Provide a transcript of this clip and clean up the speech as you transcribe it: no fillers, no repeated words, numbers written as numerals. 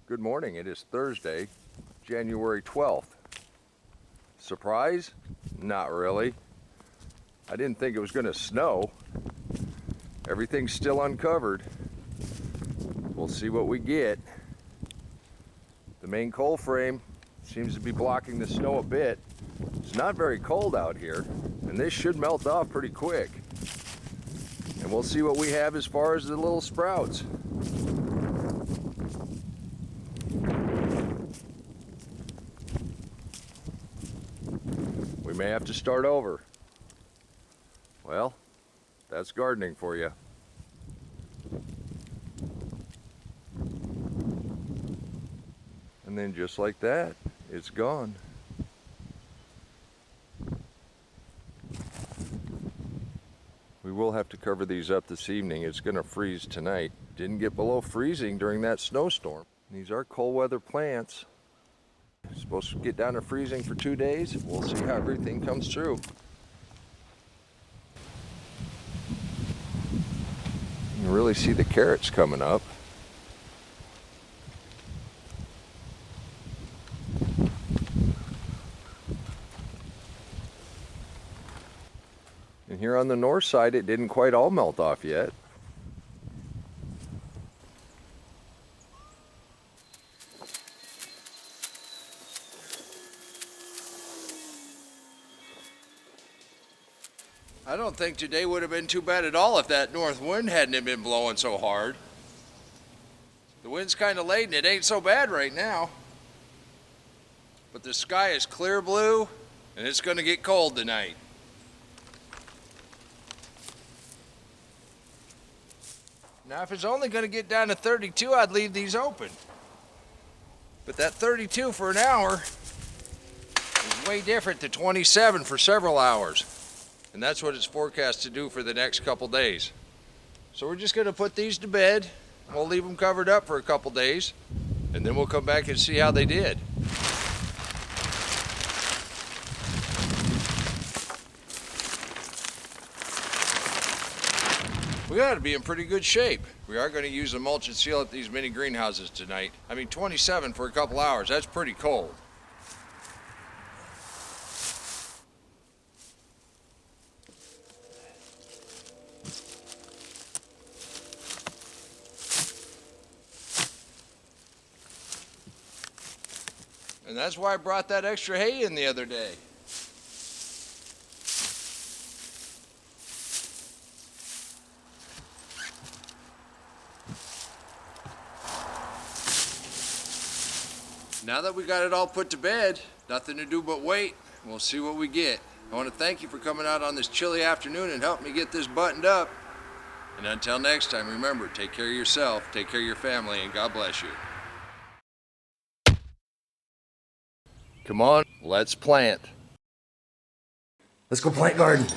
Good morning. It is Thursday, January 12th. Surprise? Not really. I didn't think it was going to snow. Everything's still uncovered. We'll see what we get. The main coal frame seems to be blocking the snow a bit. It's not very cold out here, and this should melt off pretty quick. And we'll see what we have as far as the little sprouts. We may have to start over. Well, that's gardening for you. And then just like that, it's gone. We will have to cover these up this evening. It's going to freeze tonight. Didn't get below freezing during that snowstorm. These are cold weather plants. Supposed to get down to freezing for 2 days. We'll see how everything comes through. You can really see the carrots coming up. And here on the north side, it didn't quite all melt off yet. I don't think today would have been too bad at all if that north wind hadn't been blowing so hard. The wind's kind of late and it ain't so bad right now. But the sky is clear blue and it's going to get cold tonight. Now if it's only going to get down to 32, I'd leave these open. But that 32 for an hour is way different than 27 for several hours. And that's what it's forecast to do for the next couple days. So we're just going to put these to bed. We'll leave them covered up for a couple days. And then we'll come back and see how they did. We ought to be in pretty good shape. We are going to use the mulch and seal at these mini greenhouses tonight. I mean, 27 for a couple hours, that's pretty cold. And that's why I brought that extra hay in the other day. Now that we got it all put to bed, nothing to do but wait. We'll see what we get. I want to thank you for coming out on this chilly afternoon and helping me get this buttoned up. And until next time, remember, take care of yourself, take care of your family, and God bless you. Come on, let's plant. Let's go plant garden.